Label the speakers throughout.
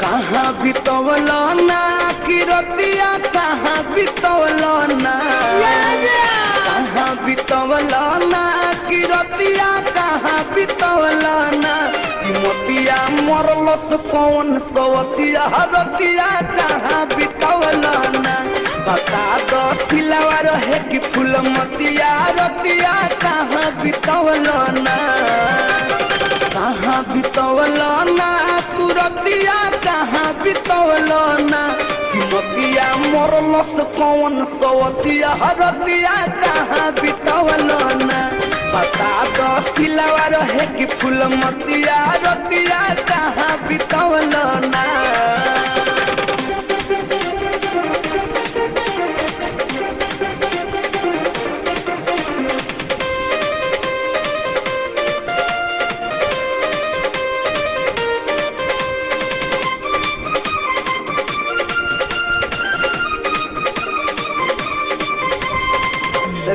Speaker 1: कहाँ बितवलो ना कि रतिया कहाँ बितवलो ना कहाँ बितवलो ना कि रतिया कहाँ बितवलो ना कि मोतिया मरलस कौन सवतिया रतिया कहाँ बितवलो ना बता दो सिलवा रहे कि फूल मतिया रतिया कहाँ बितवलो ना कहाँ बितवलो ना तू रतिया कहाँ बितवलो ना कि मोतिया मरलस कौन सवतिया रतिया कहाँ बितवलो ना बता दो सिलवा रहे कि फूल मतिया रतिया कहाँ बितवलो ना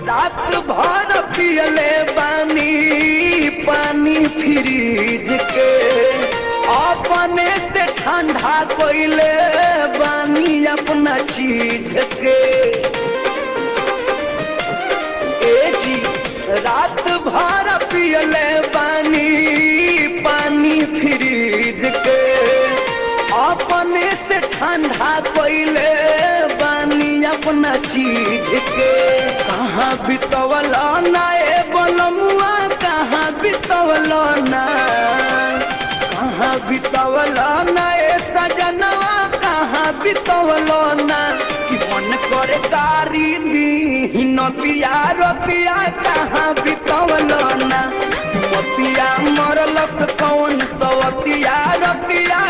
Speaker 1: रात भर पियले बानी पानी फ्रिज के अपने से ठंडा कोइले बानी अपना चीज के ए जी रात भर पियले बानी पानी फ्रिज के अपने से ठंडा कोइले बानी अपना चीज के कहाँ बितवलो ना ए बलमुआ कहाँ बितवलो ना कहाँ बितवलो ना ए सजनवा कहाँ बितवलो ना कि मन करे कारी दी नतिया रतिया कहाँ बितवलो ना मोतिया मरलस कौन सवतिया रतिया